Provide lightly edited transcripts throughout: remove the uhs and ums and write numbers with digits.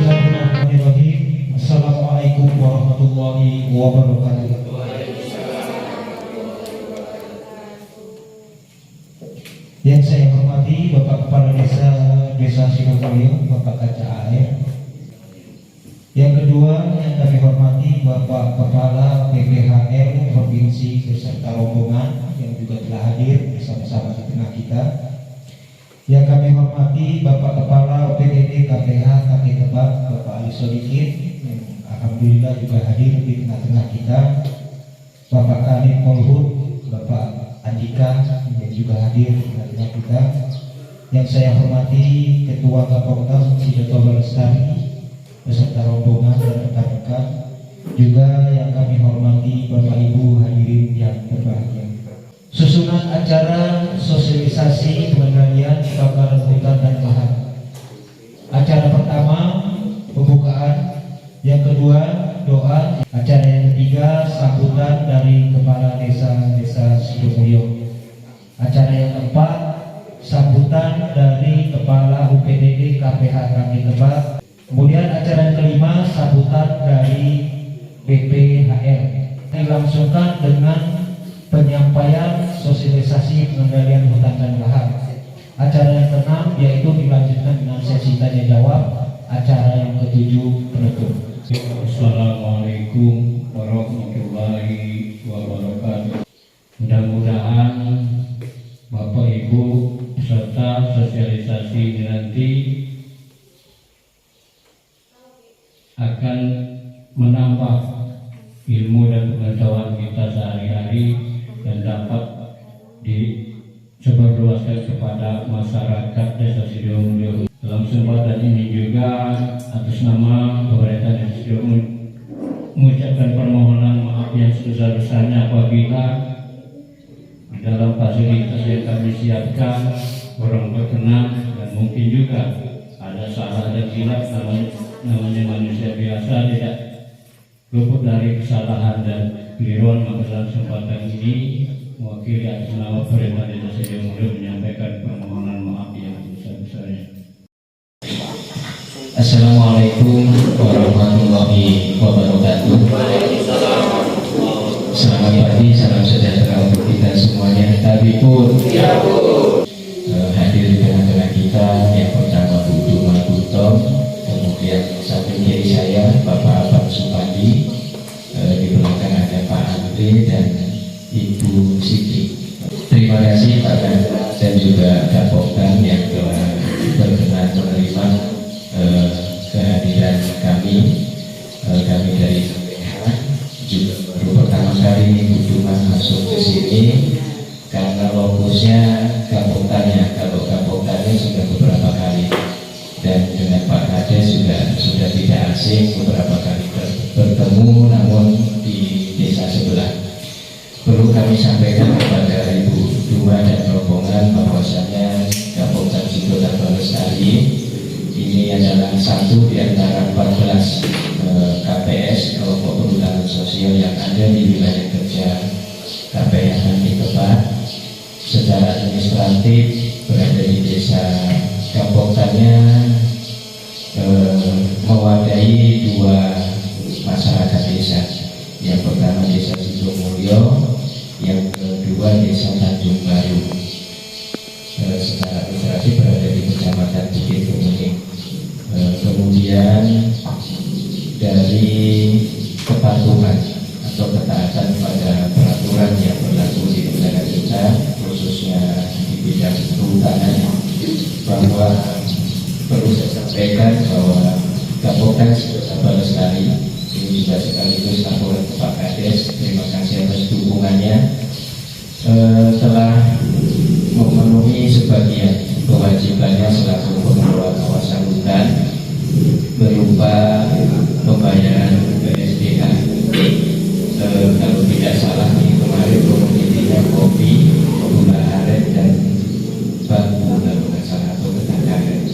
Bismillahirrahmanirrahim. Assalamualaikum warahmatullahi wabarakatuh. Yang saya hormati Bapak Kepala Desa Sidomulyo, Bapak Kaca Air. Yang kedua yang kami hormati Bapak Kepala PPHR Provinsi beserta rombongan yang juga telah hadir bersama-sama di tengah kita. Yang kami hormati Bapak Kepala OPDD KPH KP Tebak Bapak Ali Solikin yang alhamdulillah juga hadir di tengah-tengah kita. Bapak Kanit Polhut, Bapak Andika yang juga hadir di tengah-tengah kita. Yang saya hormati Ketua Kapolda Sidoto Lestari beserta rombongan dan rekan-rekan, juga yang kami hormati Bapak Ibu hadirin yang berbahagia. Susunan acara sosialisasi pengendalian kebakaran hutan dan lahan. Acara pertama pembukaan, yang kedua doa, acara yang ketiga sambutan dari Kepala Desa Sidomulyo. Acara yang keempat sambutan dari Kepala UPDD KPH KP Tebak. Kemudian acara yang kelima sambutan dari BPHR. Dilangsungkan dengan penyampaian sosialisasi pengendalian hutan dan lahan. Acara yang keenam yaitu dilanjutkan dengan sesi tanya jawab. Acara yang ketujuh penutup. Assalamualaikum warahmatullahi wabarakatuh. Mudah-mudahan Bapak Ibu peserta sosialisasi ini nanti akan menambah ilmu dan pengetahuan kita sehari-hari dan dapat disebarluaskan kepada masyarakat Desa Sidomulyo. Dalam kesempatan ini juga atas nama pemerintah Desa Sidomulyo mengucapkan permohonan maaf yang sebesar-besarnya apabila dalam fasilitas yang kami siapkan kurang berkenan dan mungkin juga ada salah dan silap. Namanya manusia biasa, tidak luput dari kesalahan dan keliruan. Maka dalam kesempatan ini mewakili atas nama pemerintah Desa Sidomulyo menyampaikan permohonan maaf yang sebesar-besarnya. Assalamualaikum warahmatullahi wabarakatuh. Selamat pagi, salam sejahtera untuk kita semuanya. Tapi pun hadir di tengah-tengah kita yang pertama Bu Duma Butom, kemudian samping kiri saya Bapak Abang Supandi, di belakang ada Pak Andre dan Ibu Siti. Terima kasih Pak dan juga Kapolda yang telah berkenan menerima kehadiran kami dari KPH. Juga baru pertama kali ini Bu Duma masuk ke sini karena lokusnya Kapoltanya. Kalau Kapoltanya sudah beberapa kali dan dengan Pak Kades juga sudah tidak asing, beberapa kali bertemu, namun di desa sebelah. Perlu kami sampaikan kepada Ibu Duma dan rombongan bahwasanya Kapolda Sidoarjo Lestari ini adalah satu di antara 14 KPS kelompok perhutanan sosial yang ada di wilayah kerja KPH Nanti Tebak. Secara administratif berada di desa Kapoltanya, mewadahi dua masyarakat desa. Yang pertama Desa Sidomulyo, yang kedua Desa Tanjung Baru. Secara administratif berada di Kecamatan Bukit Kemuning. Kemudian dari kepatuhan atau ketaatan pada peraturan yang berlaku di negara kita, khususnya di bidang kehutanan, bahwa perlu saya sampaikan bahwa Kapolda Sidoarjo Lestari ini juga sekaligus laporan ke Pak Kades, terima kasih atas dukungannya, telah memenuhi sebagian kewajibannya selaku pengelola kawasan hutan berupa pembayaran BSDH. Kalau tidak salah nih kemarin komoditinya kopi, gula aren dan bambu kalau nggak salah, atau ketan karet.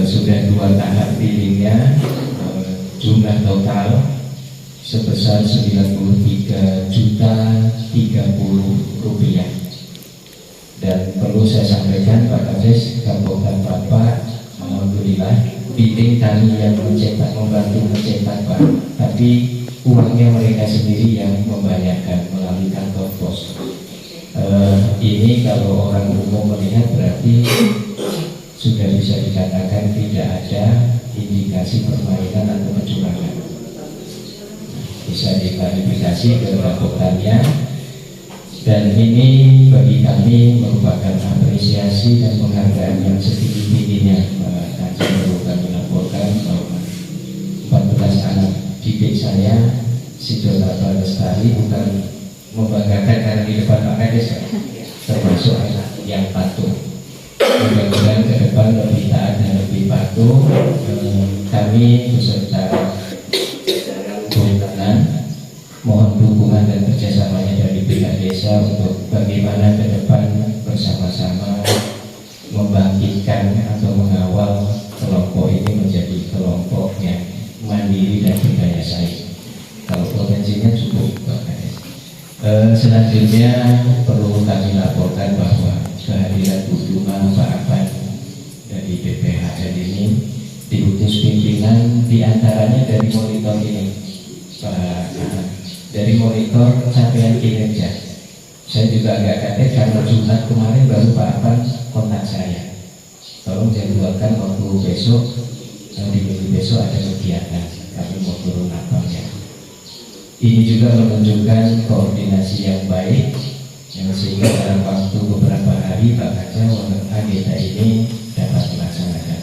Sudah 2 tahap billingnya, jumlah total sebesar 93.030 rupiah. Dan perlu saya sampaikan Pak Kades, Kapolda Bapak alhamdulillah bidding kami yang mencetak, membantu mencetak Pak, tapi uangnya mereka sendiri yang membayarkan melalui kantor pos. Ini kalau orang umum melihat berarti sudah bisa dikatakan tidak ada indikasi permainan atau kecurangan. Bisa diklarifikasi ke raportannya, dan ini bagi kami merupakan apresiasi dan penghargaan yang setinggi-tingginya. Nanti perlu kami laporkan bahwa 14 anak didik saya Sidonata Lestari bukan membanggakan karena di depan Pak Kades, termasuk anak yang patuh. Mudah-mudahan ke depan lebih taat dan lebih patuh. Kami beserta Kehutanan mohon dukungan dan kerjasamanya dari pihak desa untuk bagaimana ke depan bersama-sama membangkitkan atau mengawal kelompok ini menjadi kelompok yang mandiri dan berdaya saing. Kalau potensinya cukup Pak Kades. Selanjutnya perlu kami laporkan bahwa kehadiran Bu Duma Pak Afan dari BPHN ini diutus pimpinan diantaranya dari monitor ini Pak, dari monitor capaian kinerja. Saya juga agak kaget karena Jumat kemarin baru Pak Afan kontak saya, tolong jadwalkan waktu besok, di minggu besok ada kegiatan, kami mau turun apanya. Ini juga menunjukkan koordinasi yang baik, yang sehingga dalam waktu beberapa hari Pak Kaca agenda ini dapat dilaksanakan.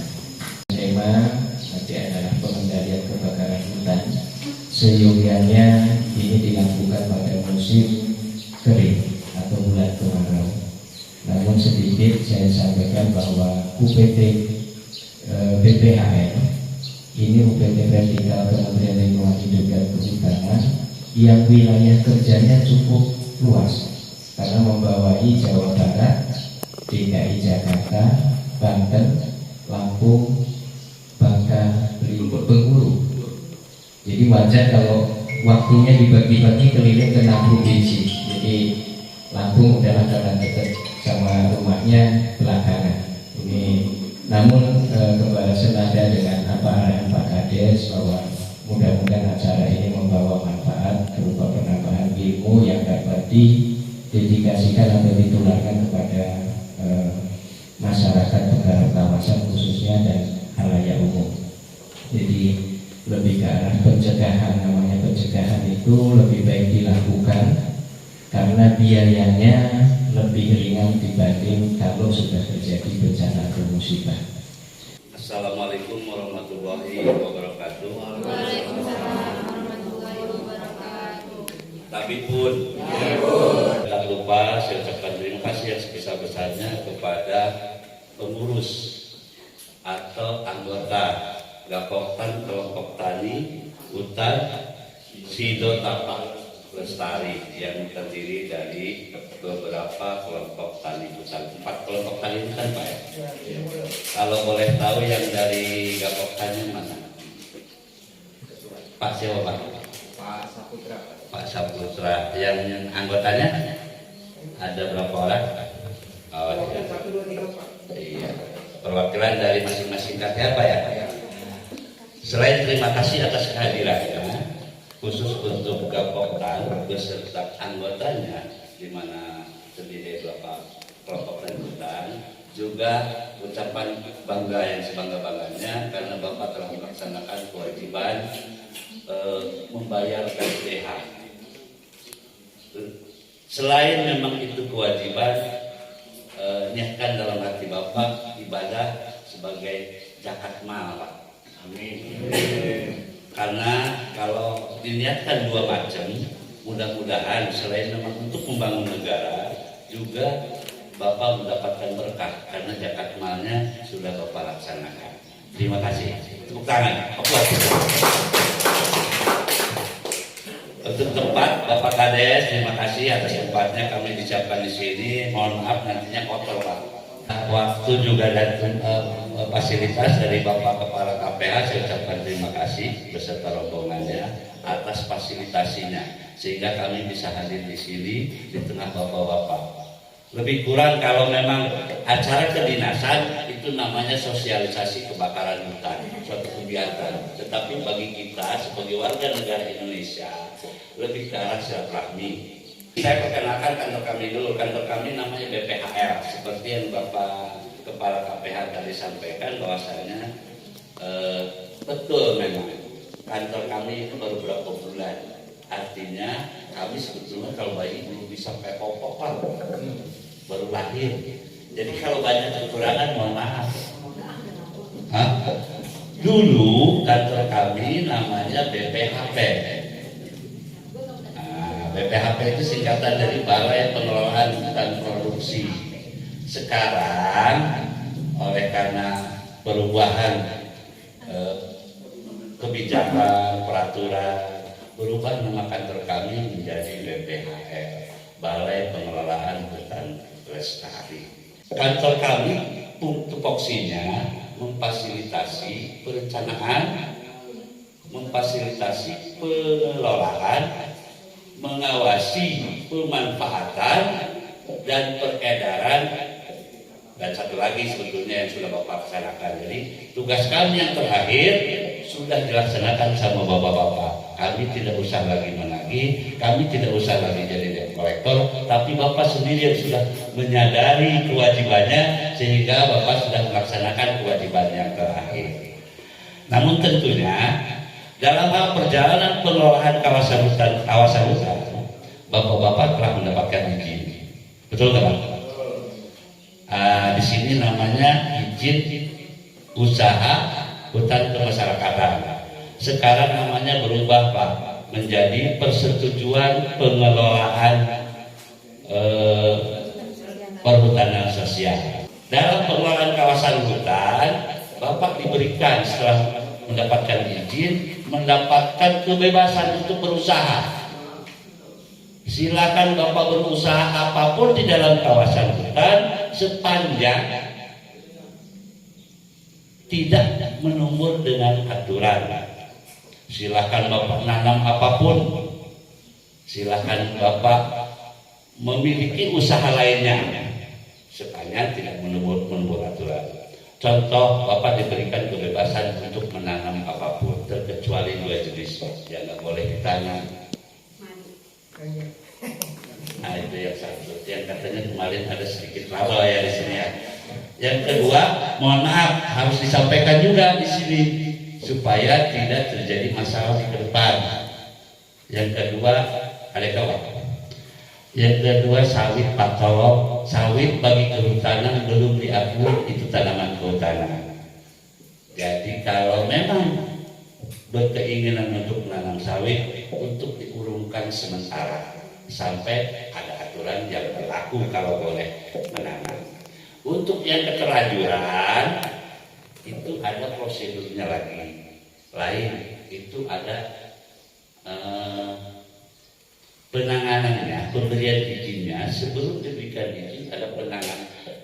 Tema nanti adalah pengendalian kebakaran hutan. Seyogianya ini dilakukan pada musim kering atau bulan kemarau. Namun sedikit saya sampaikan bahwa UPT BPHN ini UPT vertikal Kementerian Lingkungan Hidup dan Kehutanan yang wilayah kerjanya cukup luas karena membawahi Jawa Barat, DKI Jakarta, Banten, Lampung, Bangka, Bengkulu. Jadi wajar kalau waktunya dibagi-bagi keliling ke 6 provinsi. Jadi Lampung adalah jalan dekat sama rumahnya belakangan. Ini namun kembali senada dengan apa arahan Pak Kades bahwa mudah-mudahan acara ini membawa manfaat berupa penambahan ilmu yang dapat didedikasikan atau ditularkan kepada masyarakat penggarap kawasan khususnya dan halayak umum. Jadi lebih ke arah pencegahan, namanya pencegahan itu lebih baik dilakukan karena biayanya lebih ringan dibanding kalau sudah terjadi bencana atau musibah. Assalamualaikum warahmatullahi wabarakatuh. Waalaikumsalam warahmatullahi wabarakatuh. Tapi pun tidak lupa saya ucapkan terima kasih yang sebesar-besarnya kepada pengurus atau anggota Gapoktan Kelompok Tani Hutan Sidonata Lestari yang terdiri dari beberapa kelompok tani hutan. 4 kelompok tani hutan Pak ya? Kalau boleh tahu yang dari Gapoktannya mana? Pak siapa Pak? Pak Saputra. Pak Saputra. Yang anggotanya ada berapa orang? Oh, 1, 2, 3 Pak. Iya. Perwakilan dari masing-masing KT apa ya? Selain terima kasih atas kehadirannya, khusus untuk Gapoktan beserta anggotanya, di mana terdiri beberapa kelompok dan hutan, juga ucapan bangga yang sebangga-bangganya karena Bapak telah melaksanakan kewajiban membayar KPH. Selain memang itu kewajiban, niatkan dalam hati Bapak ibadah sebagai zakat mal, Pak. Amin. Karena kalau diniatkan 2 macam, mudah-mudahan selain memang untuk membangun negara, juga Bapak mendapatkan berkah karena zakat malnya sudah Bapak laksanakan. Terima kasih. Tepuk tangan. Untuk tempat Bapak Kades, terima kasih atas tempatnya kami disiapkan di sini. Mohon maaf nantinya kotor Pak. Waktu juga dan fasilitas dari Bapak Kepala KPH saya ucapkan terima kasih beserta rombongannya atas fasilitasinya sehingga kami bisa hadir di sini di tengah bapak-bapak. Lebih kurang kalau memang acara kedinasan itu namanya sosialisasi kebakaran hutan, suatu kegiatan. Tetapi bagi kita sebagai warga negara Indonesia lebih ke arah silaturahmi. Saya perkenalkan kantor kami dulu. Kantor kami namanya BPHL. Seperti yang Bapak Kepala KPH tadi sampaikan bahwasanya betul memang kantor kami itu baru berapa bulan. Artinya kami sebetulnya kalau bayi belum bisa pepopok baru lahir. Jadi kalau banyak kekurangan mohon maaf. Dulu kantor kami namanya BPHP. BPHP itu singkatan dari Balai Pengelolaan Hutan Produksi. Sekarang oleh karena perubahan kebijakan peraturan berubah nama kantor kami menjadi BPHL, Balai Pengelolaan Hutan Lestari. Kantor kami tupoksinya memfasilitasi perencanaan, memfasilitasi pengelolaan, mengawasi pemanfaatan dan peredaran, dan satu lagi sebetulnya yang sudah Bapak laksanakan. Jadi tugas kami yang terakhir sudah dilaksanakan sama Bapak-Bapak. Kami tidak usah lagi menagih, kami tidak usah lagi jadi debt collector, tapi Bapak sendiri yang sudah menyadari kewajibannya sehingga Bapak sudah melaksanakan kewajiban yang terakhir. Namun tentunya dalam hal perjalanan pengelolaan kawasan hutan, Bapak-Bapak telah mendapatkan izin. Betul nggak Pak? Di sini namanya izin usaha hutan kemasyarakatan. Sekarang namanya berubah Pak, menjadi persetujuan pengelolaan perhutanan sosial. Dalam pengelolaan kawasan hutan, Bapak diberikan setelah mendapatkan izin, mendapatkan kebebasan untuk berusaha. Silakan Bapak berusaha apapun di dalam kawasan hutan sepanjang tidak menumbuh dengan aturan. Silakan Bapak nanam apapun, silakan Bapak memiliki usaha lainnya sepanjang tidak menumbuh aturan. Contoh, Bapak diberikan kebebasan untuk menanam apapun terkecuali 2 jenis yang nggak boleh ditanam. Nah itu yang satu, yang katanya kemarin ada sedikit trouble ya di sini ya. Yang kedua, mohon maaf harus disampaikan juga di sini supaya tidak terjadi masalah di depan. Yang kedua, ada kawan. Yang kedua, sawit Pak Tolong, sawit bagi kehutanan belum diakui itu tanaman kehutanan. Jadi kalau memang berkeinginan untuk menanam sawit, untuk diurungkan sementara sampai ada aturan yang berlaku kalau boleh menanam. Untuk yang keterlanjuran itu ada prosedurnya lagi lain, itu ada penanganannya, pemberian izinnya. Sebelum diberikan izin ada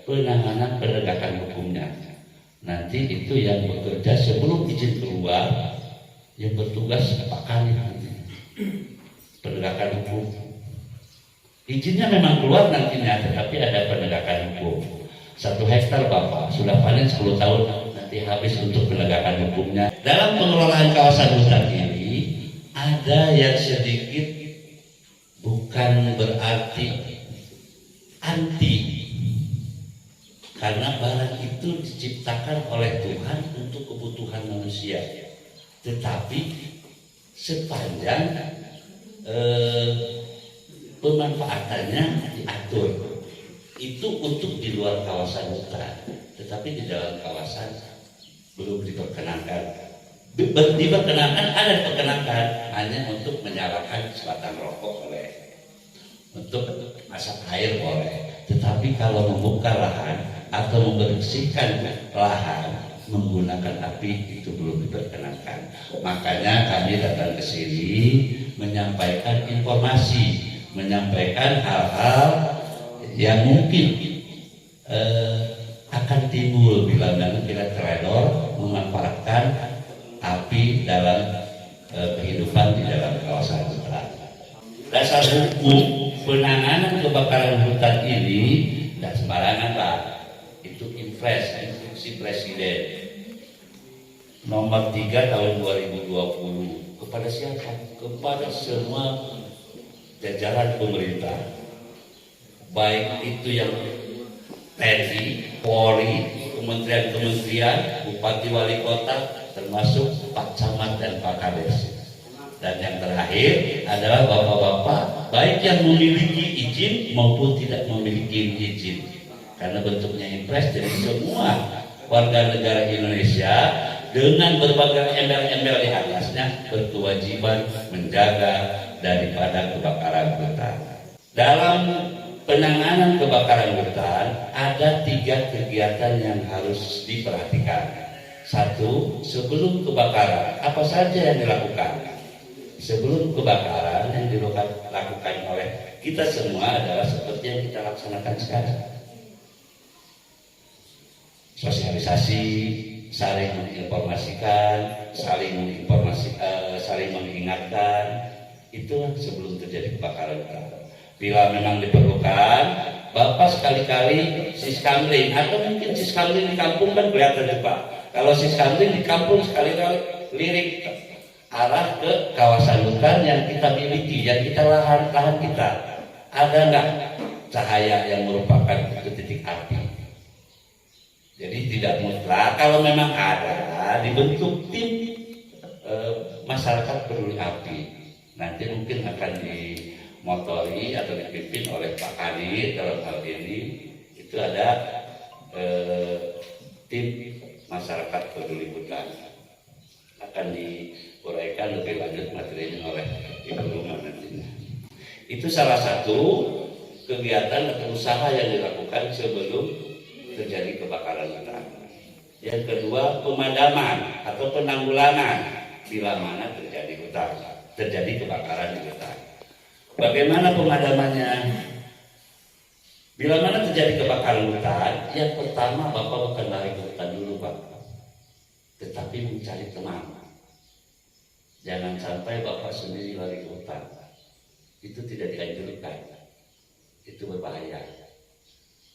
penanganan penegakan hukumnya. Nanti itu yang bekerja sebelum izin keluar, yang bertugas Pak Kali nanti penegakan hukum. Izinnya memang keluar nantinya, tetapi ada penegakan hukum. 1 hektar Bapak sudah panen 10 tahun nanti habis untuk penegakan hukumnya. Dalam pengelolaan kawasan hutan ini ada yang sedikit bukan berarti anti, karena barang itu diciptakan oleh Tuhan untuk kebutuhan manusia, tetapi sepanjang pemanfaatannya diatur. Itu untuk di luar kawasan hutan, tetapi di dalam kawasan belum diperkenankan. Diperkenankan, ada diperkenankan hanya untuk menyalakan sebatang rokok boleh, untuk masak air boleh, tetapi kalau membuka lahan atau membersihkan lahan menggunakan api itu belum diperkenankan. Makanya kami datang ke sini menyampaikan informasi, menyampaikan hal-hal yang mungkin akan timbul bila trader memanfaatkan api dalam kehidupan di dalam kawasan hutan. Dasar hukum penanganan kebakaran hutan ini tidak sembarangan Pak. Itu impres, instruksi Presiden nomor 3 tahun 2020 kepada siapa? Kepada semua jajaran pemerintah, baik itu yang TNI, Polri, kementerian-kementerian, bupati, wali kota, termasuk Pak Camat dan Pak Kades. Dan yang terakhir adalah bapak-bapak, baik yang memiliki izin maupun tidak memiliki izin. Karena bentuknya impres, jadi semua warga negara Indonesia dengan berbagai embel-embel di atasnya berkewajiban menjaga daripada kebakaran hutan. Dalam penanganan kebakaran hutan ada 3 kegiatan yang harus diperhatikan. 1, sebelum kebakaran apa saja yang dilakukan? Sebelum kebakaran yang dilakukan oleh kita semua adalah seperti yang kita laksanakan sekarang. Sosialisasi, saling menginformasikan, saling mengingatkan, itu sebelum terjadi kebakaran hutan. Bila memang diperlukan, Bapak sekali-kali siskamling, atau mungkin siskamling di kampung kan kelihatan ya Pak. Kalau siskamling di kampung sekali-kali lirik arah ke kawasan hutan yang kita miliki, yang kita lahan kita. Ada nggak cahaya yang merupakan titik api? Jadi tidak mutlak. Kalau memang ada, dibentuk tim masyarakat peduli api. Nanti mungkin akan dimotori atau dipimpin oleh Pak Kadit dalam hal ini. Itu ada tim masyarakat peduli hutan. Akan diuraikan lebih lanjut materinya oleh Ibu Rumah nantinya. Itu salah satu kegiatan atau usaha yang dilakukan sebelum terjadi kebakaran hutan. Yang kedua, pemadaman atau penanggulangan bila mana terjadi kebakaran di hutan. Bagaimana pemadamannya? Bila mana terjadi kebakaran hutan, yang pertama Bapak bukan lari ke hutan dulu Pak, tetapi mencari teman. Jangan sampai Bapak sendiri lari ke hutan. Itu tidak dianjurkan. Itu berbahaya.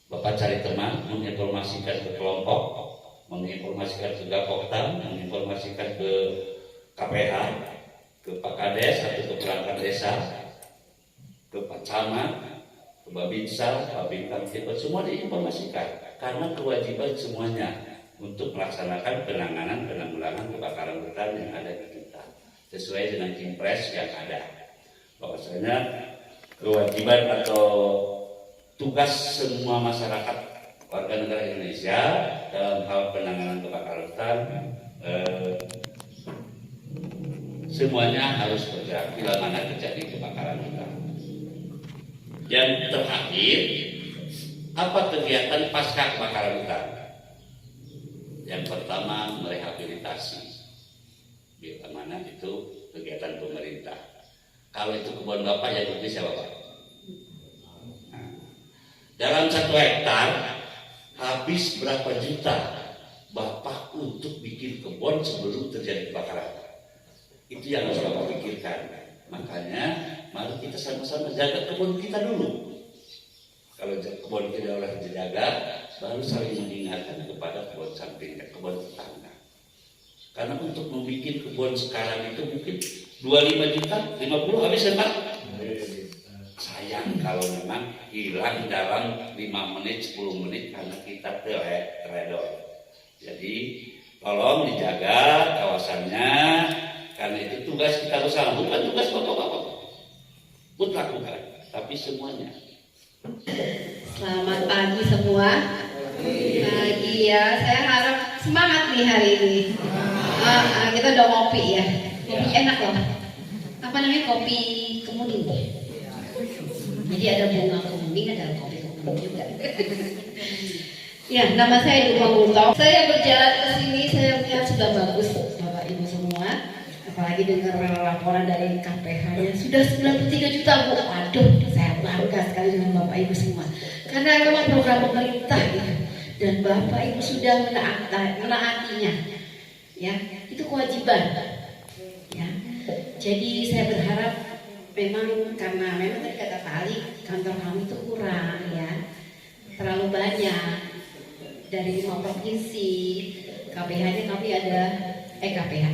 Bapak cari teman, menginformasikan ke kelompok, menginformasikan ke Gapoktam, menginformasikan ke KPH, ke Pak Kades atau ke perangkat desa, ke Pak Camat, ke Babinsa, Babinkan, semua diinformasikan. Karena kewajiban semuanya untuk melaksanakan penanggulangan kebakaran hutan yang ada di kita sesuai dengan impres yang ada. Bahwasanya kewajiban atau tugas semua masyarakat warga negara Indonesia dalam hal penanganan kebakaran hutan semuanya harus bergerak bila mana terjadi kebakaran hutan. Yang terakhir, apa kegiatan pasca kebakaran hutan? Yang pertama, merehabilitasi. Bila mana itu kegiatan pemerintah. Kalau itu kebun Bapak, yang itu siapa Pak? Nah, dalam 1 hektar habis berapa juta Bapak untuk bikin kebun sebelum terjadi kebakaran? Itu yang harus Bapak pikirkan. Makanya mari kita sama-sama jaga kebun kita dulu. Kalau kebun kita oleh dijaga, baru saling mengingatkan kepada kebun sampingnya, kebun tetangga. Karena untuk membuat kebun sekarang itu mungkin 25 juta, 50 habis ya Pak? Sayang kalau memang hilang dalam 5 menit, 10 menit karena kita teledor. Jadi tolong dijaga kawasannya, karena itu tugas kita bersama, bukan tugas bapak-bapak. Pun lakukan, tapi semuanya. Selamat pagi semua. Pagi ya, saya harap semangat nih hari ini. Kita udah ngopi ya. Kopi enak loh. Apa namanya, kopi kemuning? Jadi ada bunga kemuning, ada kopi kemuning juga. Ya, nama saya Duma Gultom. Saya berjalan ke sini, saya lihat sudah bagus Bapak Ibu semua. Apalagi dengar laporan dari KPH-nya sudah 93 juta Bu. Waduh, saya bangga sekali dengan Bapak Ibu semua. Karena memang program pemerintah ya. Dan Bapak Ibu sudah menaatinya. Ya, itu kewajiban. Ya. Jadi saya berharap memang karena memang tadi kata Pak Ali, kantor kami itu kurang ya, terlalu banyak dari 5 provinsi. KPH-nya kami ada KPH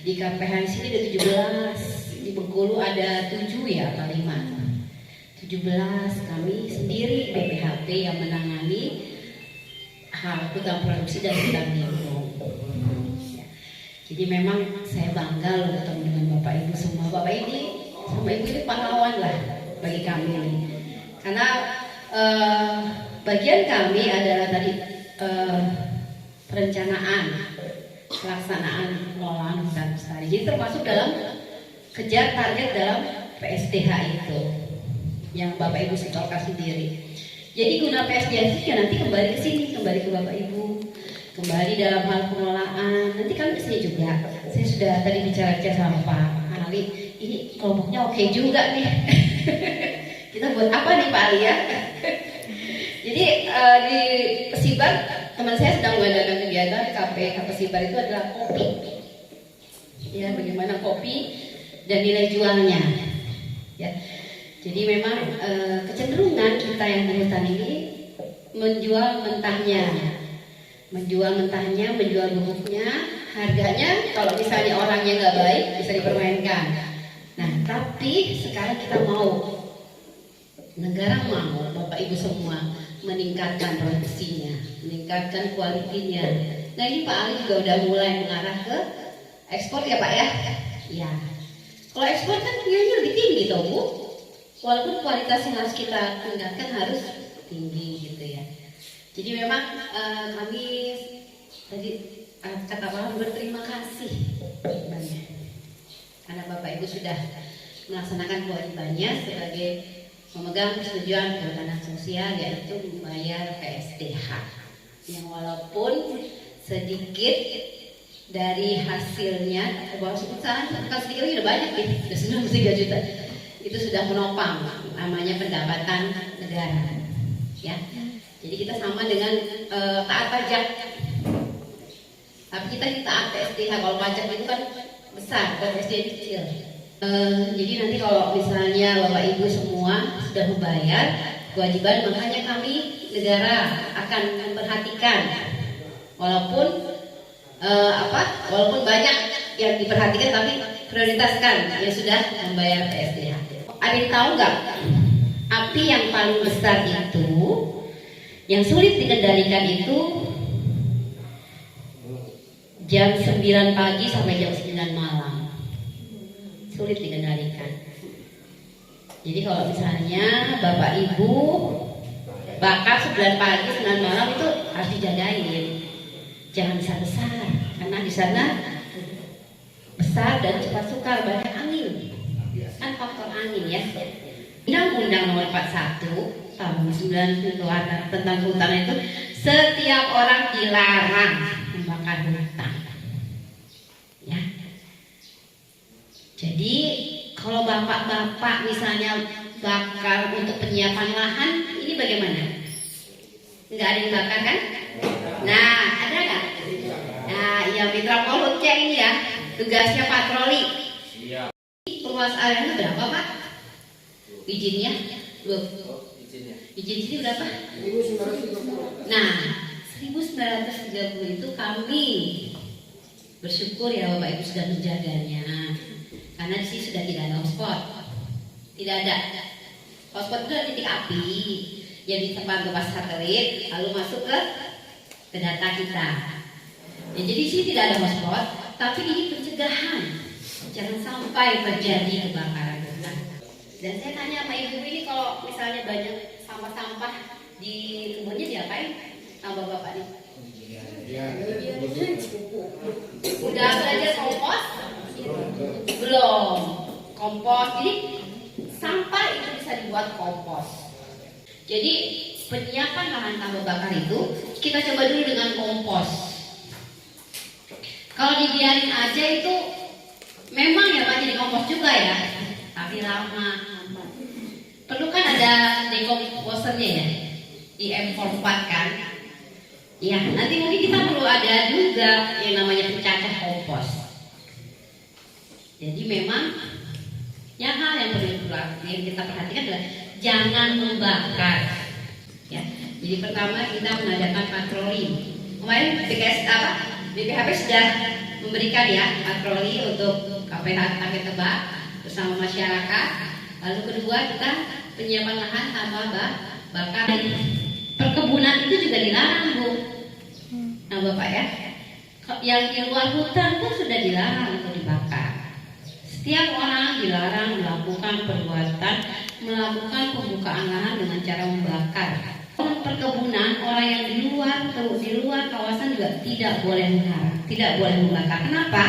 di KPH di sini ada 17, di Bengkulu ada 7 ya atau 5, 17. Kami sendiri BPHP yang menangani hal hutan produksi dan hutan lindung. Jadi memang saya bangga loh ketemu dengan Bapak Ibu semua. Bapak ini sama Ibu ini pahlawan lah bagi kami ini. Karena bagian kami adalah tadi perencanaan, pelaksanaan pengelolaan hutan lestari. Jadi termasuk dalam kejar target dalam PSDH itu yang Bapak Ibu setorkan sendiri. Jadi guna PSDH itu ya nanti kembali ke sini, kembali ke Bapak Ibu, kembali dalam hal pengelolaan. Nanti kami kesini juga. Saya sudah tadi bicara sama Pak Ali. Ini kelompoknya oke juga nih. Kita buat apa nih Pak Ali ya? Jadi di Pesibar teman saya sedang mengadakan kegiatan KPH Pesibar itu adalah kopi. Ya, bagaimana kopi dan nilai jualnya. Ya. Jadi memang kecenderungan kita yang di hutan ini menjual mentahnya, menjual bubuknya, harganya kalau misalnya orangnya nggak baik bisa dipermainkan. Nah, tapi sekarang kita mau, negara mau, Bapak Ibu semua meningkatkan produksinya, meningkatkan kualitinya. Nah ini Pak Ali juga udah mulai mengarah ke ekspor ya Pak ya? Ya. Kalau ekspor kan nilainya lebih tinggi toh Bu. Walaupun kualitas yang harus kita tingkatkan harus tinggi gitu ya. Jadi memang kami tadi kata Pak berterima kasih banyak karena Bapak Ibu sudah melaksanakan kewajibannya sebagai memegang persetujuan kehutanan sosial, yaitu membayar PSDH yang walaupun sedikit dari hasilnya, bahwa sebutkan sedikit lagi udah banyak nih, sudah 93 juta. Itu sudah menopang namanya pendapatan negara ya. Jadi kita sama dengan taat pajak, tapi kita taat PSDH. Kalau pajak itu kan besar, kalau PSDH kecil. Jadi nanti kalau misalnya Bapak Ibu semua sudah membayar kewajiban, makanya kami negara akan memperhatikan walaupun walaupun banyak yang diperhatikan, tapi prioritaskan yang sudah membayar PSDH. Ada yang tahu nggak api yang paling besar itu yang sulit dikendalikan itu jam 9 pagi sampai jam 9 malam, sulit dikendalikan. Jadi kalau misalnya Bapak Ibu bakar 9 pagi 9 malam itu harus dijagain, jangan besar-besar karena di sana besar dan cepat sukar, banyak angin, kan faktor angin ya. Undang-Undang Nomor 41 tahun 90 tentang kehutanan itu setiap orang dilarang membakar hutan ya. Jadi kalau bapak-bapak misalnya bakar untuk penyiapan lahan, ini bagaimana? Nggak ada yang bakar kan? Nah, ada nggak? Nah, yang mitra polhutnya ini ya, tugasnya patroli. Luas areanya berapa Pak? Izinnya? Izin sini berapa? 1930. Nah, 1930 itu kami bersyukur ya Bapak Ibu sudah menjaganya. Karena di sini sudah tidak ada hotspot. Tidak ada. Hotspot itu adalah titik api yang ditempat gempa satelit lalu masuk ke data kita. Ya, jadi di sini tidak ada hotspot, tapi ini pencegahan. Jangan sampai terjadi kebakaran hutan. Dan saya tanya sama Ibu ini, kalau misalnya banyak sampah-sampah di kebunnya diapain sama Bapak nih? Udah belajar kompos? Belum. Kompos. Jadi sampah itu bisa dibuat kompos. Jadi penyiapan lahan tambah bakar itu kita coba dulu dengan kompos. Kalau dibiarin aja itu memang ya Pak jadi kompos juga ya, tapi lama. Perlu kan ada decomposernya ya, IM44 kan. Ya, nanti mungkin kita perlu ada juga yang namanya pencacah kompos. Jadi memang Yang hal yang perlu yang kita perhatikan adalah jangan membakar. Ya. Jadi pertama kita mengadakan patroli. Kemarin BPHP sudah memberikan ya patroli untuk KPH Tebak bersama masyarakat. Lalu kedua kita penyiapan lahan tanpa bakar. Perkebunan itu juga dilarang, Bu. Nah, Bapak ya, yang di luar hutan pun sudah dilarang untuk dibakar. Setiap orang dilarang melakukan perbuatan melakukan pembukaan lahan dengan cara membakar. Perkebunan orang yang di luar kawasan juga tidak boleh membakar. Kenapa?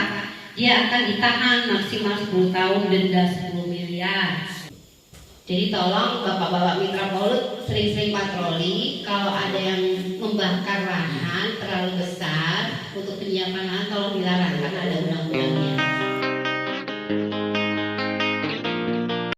Dia akan ditahan maksimal 10 tahun, denda 10 miliar. Jadi tolong bapak-bapak mitra PAUD sering-sering patroli. Kalau ada yang membakar lahan terlalu besar untuk penyiapan lahan, tolong dilarang karena ada undang-undangnya.